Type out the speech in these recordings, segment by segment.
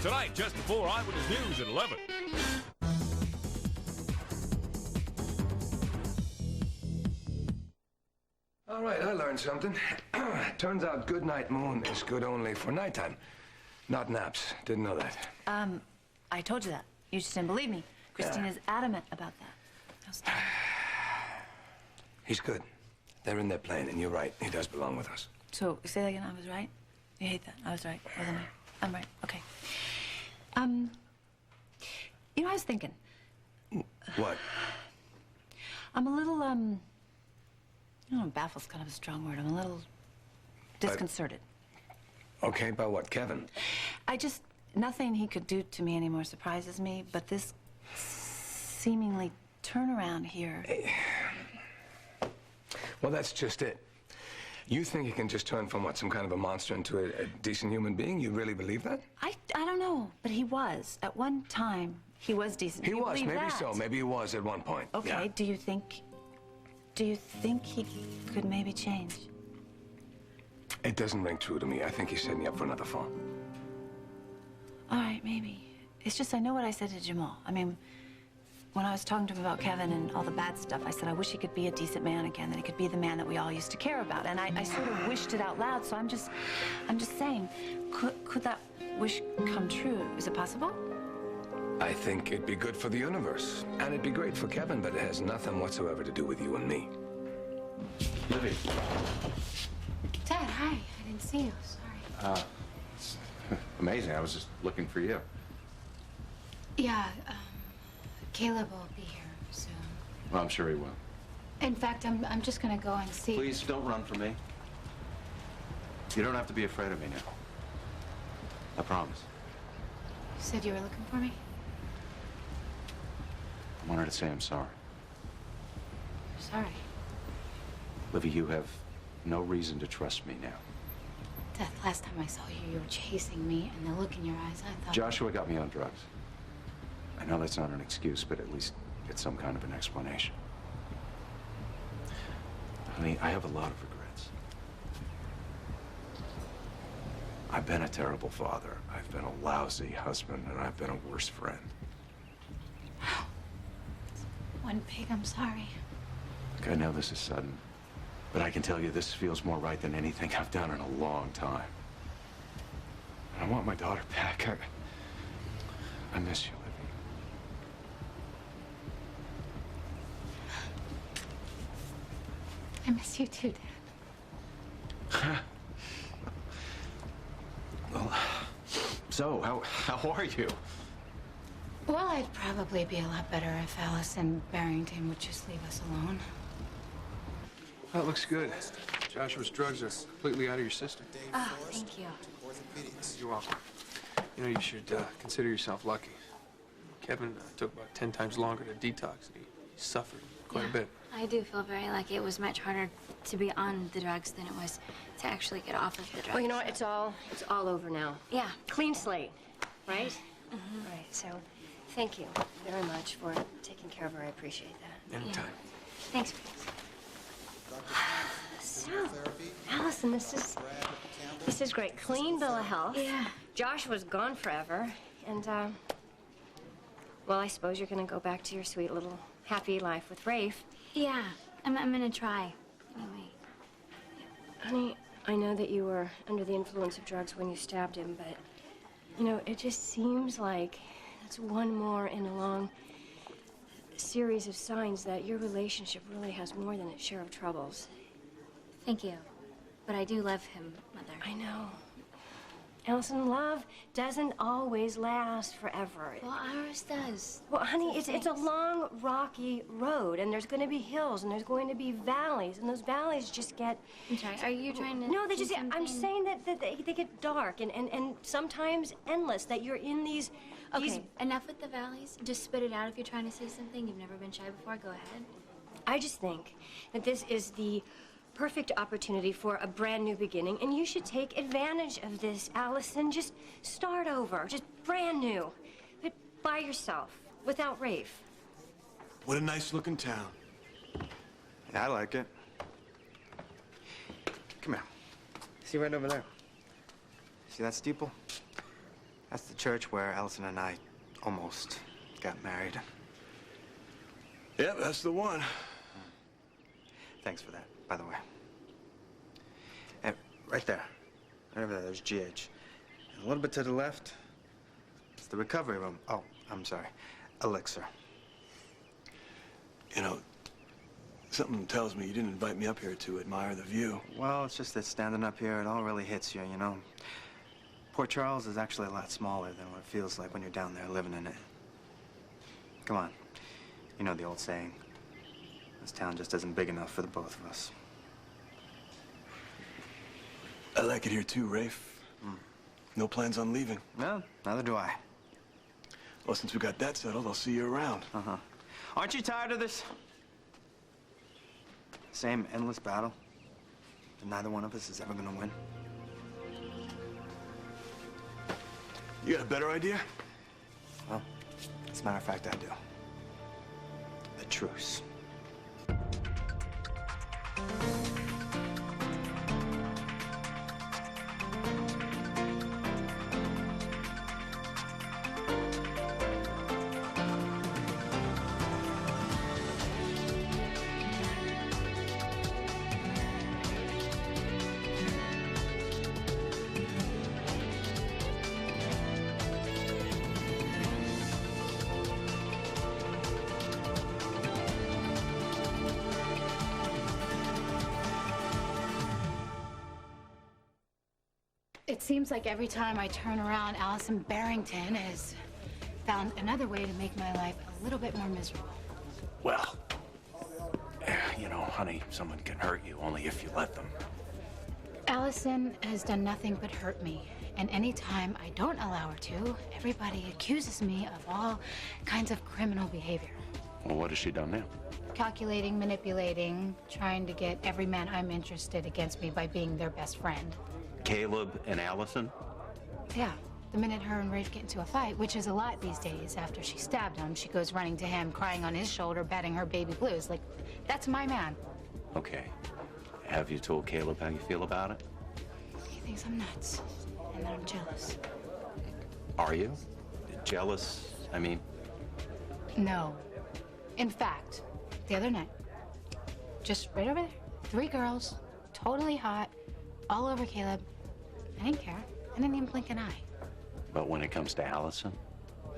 Tonight, just before Eyewitness News at 11. All right, I learned something. Turns out good night moon is good only for nighttime, not naps. Didn't know that. I told you that. You just didn't believe me. Christina's adamant about that. How's Tom? He's good. They're in their plane, and you're right. He does belong with us. So, say that again. I was right? You hate that. I was right, wasn't I? I'm right. Okay. You know, I was thinking. What? I'm a little, baffled's kind of a strong word. I'm a little disconcerted. Okay, about what, Kevin? Nothing he could do to me anymore surprises me, but this seemingly turnaround here. Well, that's just it. You think he can just turn from what, some kind of a monster into a decent human being? You really believe that? I don't know, but he was. At one time, he was decent. He was, maybe that? so. Maybe he was at one point. Okay, yeah. Do you think he could maybe change? It doesn't ring true to me. I think he's setting you up for another fall. All right, maybe. It's just I know what I said to Jamal. I mean, when I was talking to him about Kevin and all the bad stuff, I said I wish he could be a decent man again, that he could be the man that we all used to care about. And I sort of wished it out loud, so I'm just saying, could that wish come true? Is it possible? I think it'd be good for the universe. And it'd be great for Kevin, but it has nothing whatsoever to do with you and me. Livy. Dad, hi. I didn't see you. Sorry. It's amazing. I was just looking for you. Yeah, Caleb will be here soon. Well, I'm sure he will. In fact, I'm just gonna go and see. Please don't run from me. You don't have to be afraid of me now. I promise. You said you were looking for me? I wanted to say I'm sorry. Sorry. Livy, you have no reason to trust me now. Dad, last time I saw you, you were chasing me, and the look in your eyes, I thought... Joshua got me on drugs. I know that's not an excuse, but at least it's some kind of an explanation. Honey, I have a lot of regrets. I've been a terrible father. I've been a lousy husband, and I've been a worse friend. One pig, I'm sorry. Look, I know this is sudden, but I can tell you this feels more right than anything I've done in a long time. I want my daughter back. I miss you, Livy. I miss you too, Dad. Well, so, how are you? Well, I'd probably be a lot better if Alice and Barrington would just leave us alone. That looks good. Joshua's drugs are completely out of your system. Oh, thank you. You're welcome. You know, you should consider yourself lucky. Kevin took about 10 times longer to detox. He suffered quite a bit. I do feel very lucky. It was much harder to be on the drugs than it was to actually get off of the drugs. Well, you know what? It's all over now. Yeah. Clean slate, right? Mm-hmm. Right. So, thank you very much for taking care of her. I appreciate that. Anytime. Thanks, Chris. So, Allison, this is great. Clean bill of health. Yeah. Joshua's gone forever, and well, I suppose you're gonna go back to your sweet little happy life with Rafe. Yeah, I'm gonna try. Anyway. Honey, I know that you were under the influence of drugs when you stabbed him, but, you know, it just seems like it's one more in a long series of signs that your relationship really has more than its share of troubles. Thank you. But I do love him, Mother. I know. Allison, love doesn't always last forever. Well, ours does. Well, honey, So it's a long, rocky road, and there's going to be hills, and there's going to be valleys, and those valleys just get... I'm sorry, are you trying to... No, they do just... I'm something? saying that they get dark and sometimes endless, that you're in these... Okay, enough with the valleys. Just spit it out if you're trying to say something. You've never been shy before. Go ahead. I just think that this is the perfect opportunity for a brand new beginning, and you should take advantage of this, Allison. Just start over, just brand new, but by yourself, without Rafe. What a nice looking town. Yeah, I like it. Come here. See right over there? See that steeple? That's the church where Allison and I almost got married. Yep, that's the one. Thanks for that, by the way. And right there. Right over there, there's GH. And a little bit to the left, it's the recovery room. Oh, I'm sorry. Elixir. You know, something tells me you didn't invite me up here to admire the view. Well, it's just that standing up here, it all really hits you, you know? Port Charles is actually a lot smaller than what it feels like when you're down there living in it. Come on. You know the old saying. This town just isn't big enough for the both of us. I like it here too, Rafe. No plans on leaving. No, neither do I. Well, since we got that settled, I'll see you around. Uh-huh. Aren't you tired of this? Same endless battle that neither one of us is ever gonna win? You got a better idea? Well, as a matter of fact, I do. A truce. It seems like every time I turn around, Allison Barrington has found another way to make my life a little bit more miserable. Well, you know, honey, someone can hurt you only if you let them. Allison has done nothing but hurt me. And anytime I don't allow her to, everybody accuses me of all kinds of criminal behavior. Well, what has she done now? Calculating, manipulating, trying to get every man I'm interested against me by being their best friend. Caleb and Allison? Yeah, the minute her and Rafe get into a fight, which is a lot these days, after she stabbed him, she goes running to him, crying on his shoulder, betting her baby blues. Like, that's my man. Okay. Have you told Caleb how you feel about it? He thinks I'm nuts, and that I'm jealous. Are you? Jealous, I mean? No. In fact, the other night, just right over there, 3 girls, totally hot, all over Caleb. I didn't care. I didn't even blink an eye. But when it comes to Allison?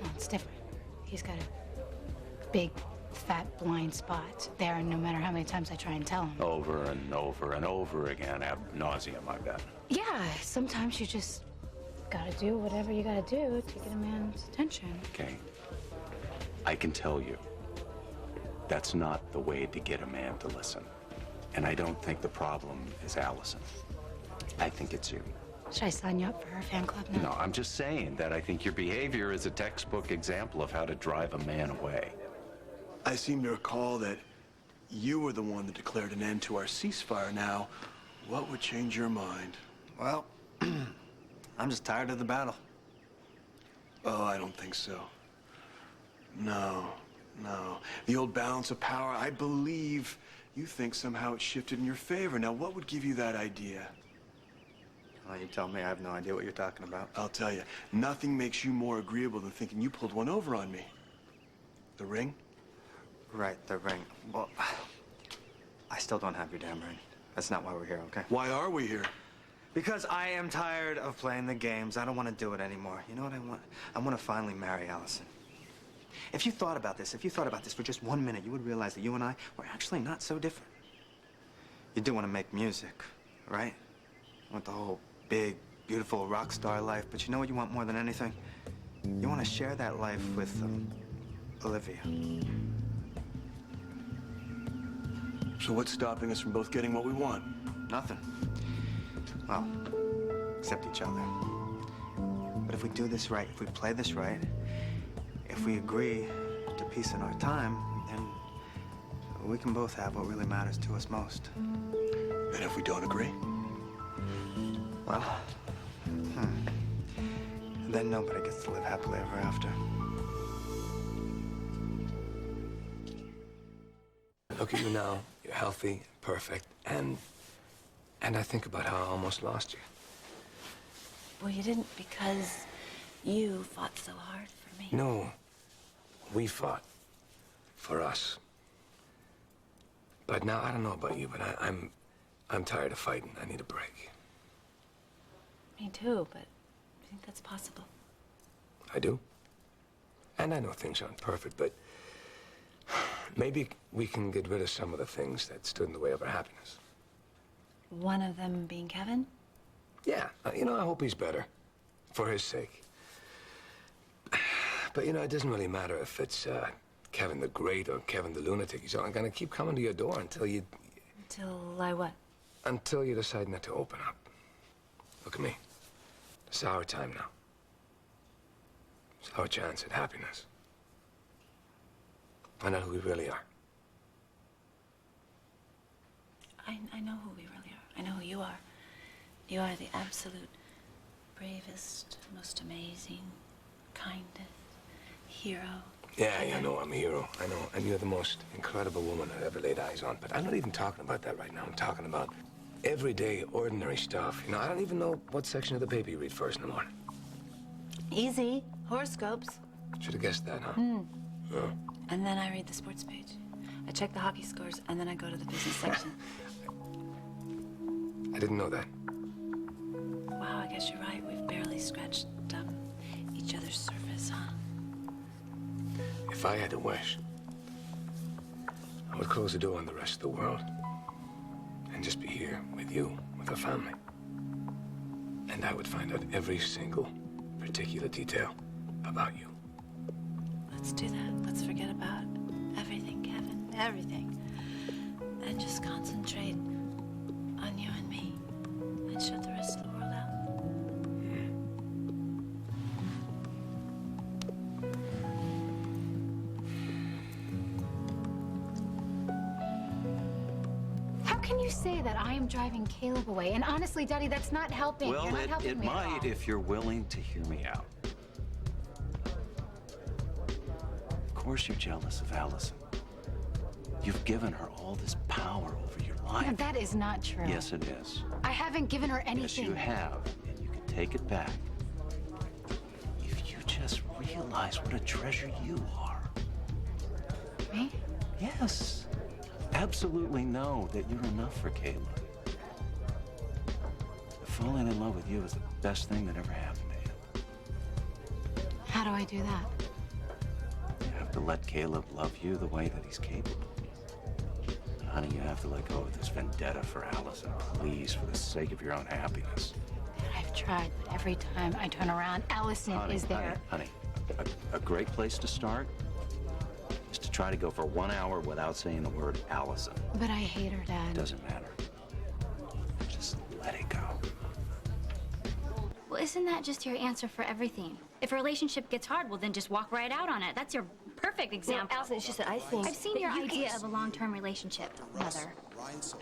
No, it's different. He's got a big, fat, blind spot there, and no matter how many times I try and tell him. Over and over and over again, ad nauseum, I bet. Yeah, sometimes you just gotta do whatever you gotta do to get a man's attention. Okay. I can tell you, that's not the way to get a man to listen. And I don't think the problem is Allison. I think it's you. Should I sign you up for her fan club now? No, I'm just saying that I think your behavior is a textbook example of how to drive a man away. I seem to recall that you were the one that declared an end to our ceasefire. Now, what would change your mind? Well, I'm just tired of the battle. Oh, I don't think so. No. The old balance of power, I believe you think somehow it shifted in your favor. Now, what would give you that idea? Well, you tell me. I have no idea what you're talking about. I'll tell you, nothing makes you more agreeable than thinking you pulled one over on me. The ring? Right, the ring. Well, I still don't have your damn ring. That's not why we're here, okay? Why are we here? Because I am tired of playing the games. I don't want to do it anymore. You know what I want? I want to finally marry Allison. If you thought about this for just 1 minute, you would realize that you and I were actually not so different. You do want to make music, right? You want the whole big, beautiful rock star life, but you know what you want more than anything? You want to share that life with Olivia. So what's stopping us from both getting what we want? Nothing. Well, except each other. But if we do this right, if we play this right, if we agree to peace in our time, then we can both have what really matters to us most. And if we don't agree? Well, then nobody gets to live happily ever after. Look at you now. You're healthy, perfect, and I think about how I almost lost you. Well, you didn't because you fought so hard for me. No, we fought for us. But now, I don't know about you, but I'm tired of fighting. I need a break. Me too, but I think that's possible. I do. And I know things aren't perfect, but maybe we can get rid of some of the things that stood in the way of our happiness. One of them being Kevin? Yeah, you know, I hope he's better. For his sake. But, you know, it doesn't really matter if it's Kevin the Great or Kevin the Lunatic. He's only gonna keep coming to your door until you... Until I what? Until you decide not to open up. Look at me. It's our time now. It's our chance at happiness. Find out who we really are. I know who we really are. I know who you are. You are the absolute bravest, most amazing, kindest hero. Yeah, you know I'm a hero. I know. And you're the most incredible woman I've ever laid eyes on. But I'm not even talking about that right now. I'm talking about everyday, ordinary stuff. You know, I don't even know what section of the paper you read first in the morning. Easy. Horoscopes. Should have guessed that, huh? Yeah. And then I read the sports page. I check the hockey scores, and then I go to the business section. I didn't know that. Wow, I guess you're right. We've barely scratched each other's surface, huh? If I had to wish, I would close the door on the rest of the world and just be here with you, with our family. And I would find out every single particular detail about you. Let's do that. Let's forget about everything, Kevin. Everything. And just concentrate on you and me. And shut the rest of the world out. How can you say that I am driving Caleb away? And honestly, Daddy, that's not helping. Well, You're not helping it me at all. might if you're willing to hear me out. Of course you're jealous of Allison. You've given her all this power over your life. No, that is not true. Yes, it is. I haven't given her anything. Yes, you have, and you can take it back. If you just realize what a treasure you are. Me? Yes. Absolutely know that you're enough for Caleb. Falling in love with you is the best thing that ever happened to you. How do I do that? You have to let Caleb love you the way that he's capable. And honey, you have to let go of this vendetta for Allison. Please, for the sake of your own happiness. Dad, I've tried, but every time I turn around, Allison is there. Honey, a great place to start is to try to go for 1 hour without saying the word Allison. But I hate her, Dad. Doesn't matter. Just let it go. Well, isn't that just your answer for everything? If a relationship gets hard, well, then just walk right out on it. That's your perfect example. No, Allison, it's just that I think... I've seen that your you idea can- of a long-term relationship, Mother.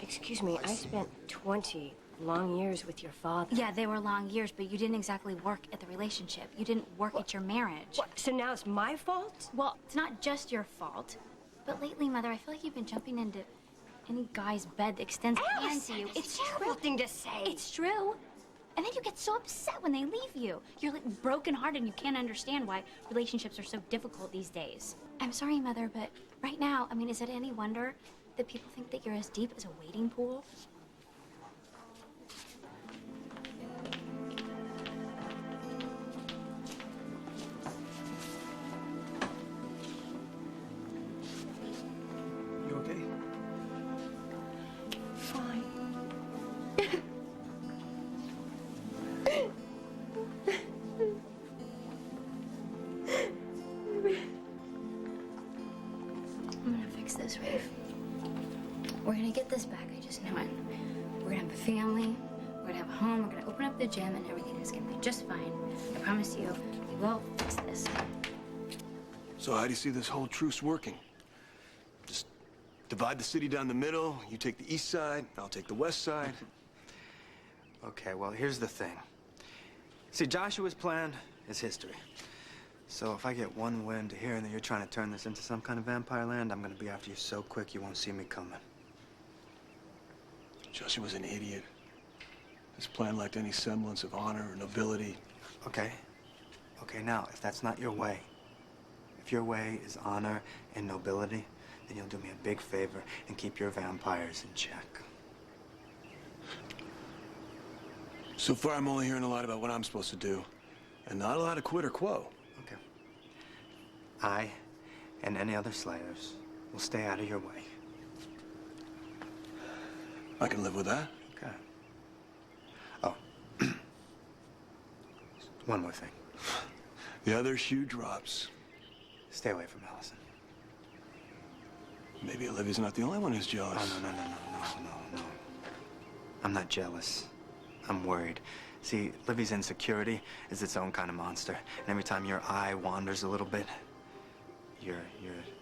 Excuse me, I spent 20 long years with your father. Yeah, they were long years, but you didn't exactly work at the relationship. You didn't work at your marriage. What, so now it's my fault? Well, it's not just your fault. But lately, Mother, I feel like you've been jumping into any guy's bed that extends a hand to you. It's a terrible thing to say. It's true. And then you get so upset when they leave you. You're like brokenhearted and you can't understand why relationships are so difficult these days. I'm sorry, Mother, but right now, I mean, is it any wonder that people think that you're as deep as a wading pool? You okay? Fine. I'm gonna fix this, Rafe. We're gonna get this back, I just know it. We're gonna have a family, we're gonna have a home, we're gonna open up the gym, and everything is gonna be just fine. I promise you, we will fix this. So how do you see this whole truce working? Just divide the city down the middle, you take the east side, I'll take the west side. Okay, well, here's the thing. See, Joshua's plan is history. So if I get one wind to hearing that you're trying to turn this into some kind of vampire land, I'm gonna be after you so quick you won't see me coming. Joshua was an idiot. His plan lacked any semblance of honor or nobility. Okay. Okay, now, if that's not your way, if your way is honor and nobility, then you'll do me a big favor and keep your vampires in check. So far, I'm only hearing a lot about what I'm supposed to do, and not a lot of quid or quo. Okay. I and any other slayers will stay out of your way. I can live with that. Okay. Oh. One more thing. The other shoe drops. Stay away from Allison. Maybe Olivia's not the only one who's jealous. Oh, no. I'm not jealous. I'm worried. See, Livy's insecurity is its own kind of monster. And every time your eye wanders a little bit, your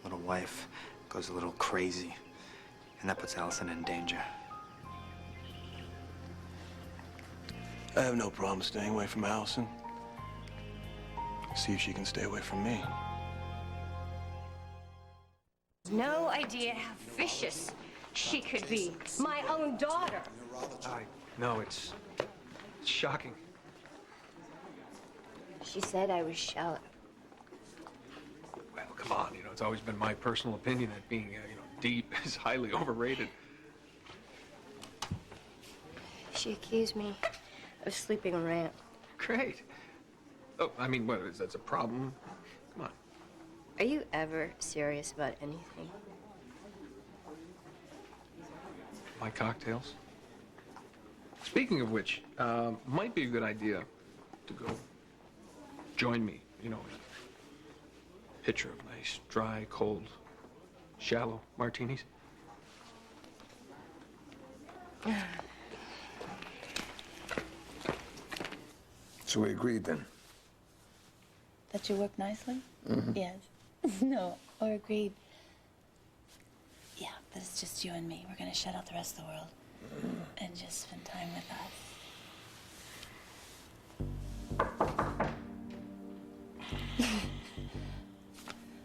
little wife goes a little crazy. And that puts Allison in danger. I have no problem staying away from Allison. See if she can stay away from me. No idea how vicious she could be. My own daughter. No, it's shocking. She said I was shallow. Well, come on, it's always been my personal opinion that being, deep is highly overrated. She accused me of sleeping around. Great. Oh, I mean, what, that's a problem? Come on. Are you ever serious about anything? My cocktails? Speaking of which, might be a good idea to go join me, in a pitcher of nice, dry, cold, shallow martinis. So we agreed then. That you work nicely? Yes. No, or agreed. Yeah, but it's just you and me. We're gonna shut out the rest of the world and just spend time with us.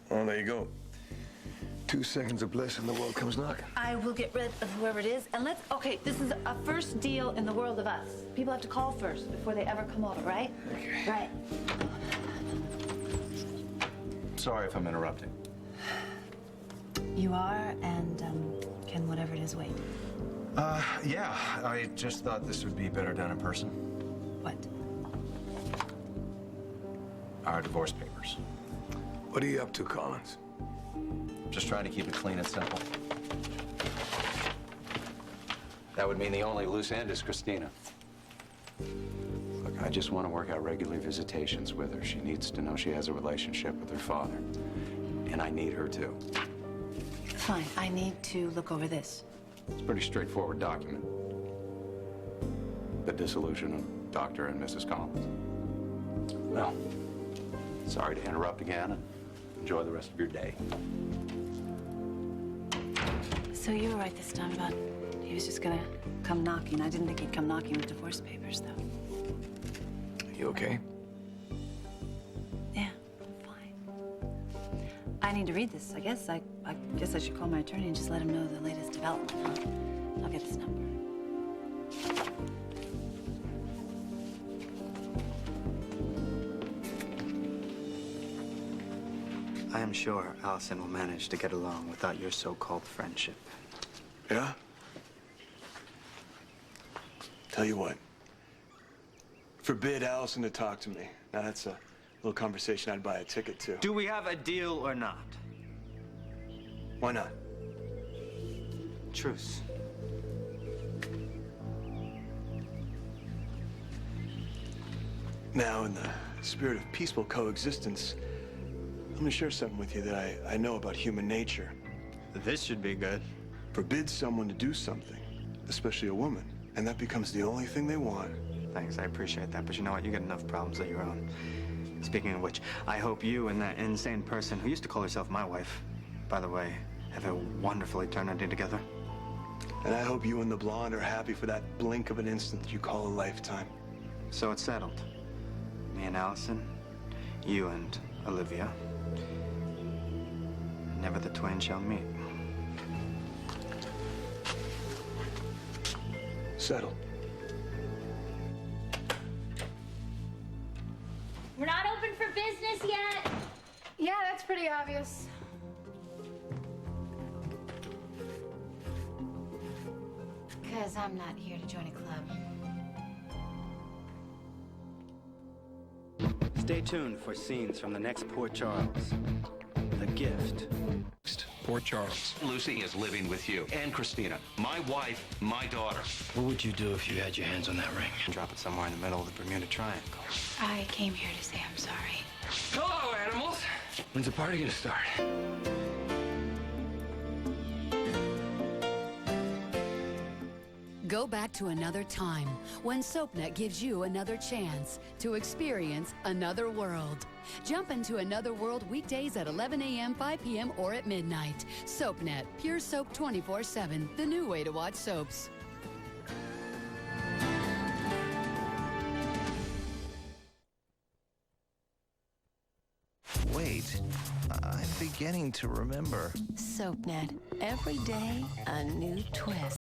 Well, there you go. 2 seconds of bliss and the world comes knocking. I will get rid of whoever it is, and okay, this is a first deal in the world of us. People have to call first before they ever come over, right? Okay. Right. Sorry if I'm interrupting. You are, and can whatever it is wait? Yeah, I just thought this would be better done in person. What? Our divorce papers. What are you up to, Collins? Just trying to keep it clean and simple. That would mean the only loose end is Christina. Look, I just want to work out regular visitations with her. She needs to know she has a relationship with her father. And I need her too. Fine, I need to look over this. It's a pretty straightforward document. The dissolution of Dr. and Mrs. Collins. Well, sorry to interrupt again, and enjoy the rest of your day. So you were right this time about he was just gonna come knocking. I didn't think he'd come knocking with divorce papers, though. You okay? Yeah, I'm fine. I need to read this. I guess I should call my attorney and just let him know the latest development. I'll get this number. I am sure Allison will manage to get along without your so-called friendship. Yeah? Tell you what. Forbid Allison to talk to me. Now, that's a little conversation I'd buy a ticket to. Do we have a deal or not? Why not? Truce. Now, in the spirit of peaceful coexistence, I'm gonna share something with you that I know about human nature. This should be good. Forbid someone to do something, especially a woman, and that becomes the only thing they want. Thanks, I appreciate that, but you know what? You got enough problems of your own. Speaking of which, I hope you and that insane person who used to call herself my wife, by the way, have a wonderful eternity together. And I hope you and the blonde are happy for that blink of an instant that you call a lifetime. So it's settled. Me and Allison, you and Olivia. Never the twain shall meet. Settled. We're not open for business yet. Yeah, that's pretty obvious. Because I'm not here to join a club. Stay tuned for scenes from the next Port Charles. The Gift. Port Charles. Lucy is living with you and Christina, my wife, my daughter. What would you do if you had your hands on that ring? Drop it somewhere in the middle of the Bermuda Triangle. I came here to say I'm sorry. Hello, animals. When's the party gonna start? Go back to another time when SoapNet gives you another chance to experience another world. Jump into another world weekdays at 11 a.m., 5 p.m., or at midnight. SoapNet, pure soap 24/7, the new way to watch soaps. Wait, I'm beginning to remember. SoapNet, every day a new twist.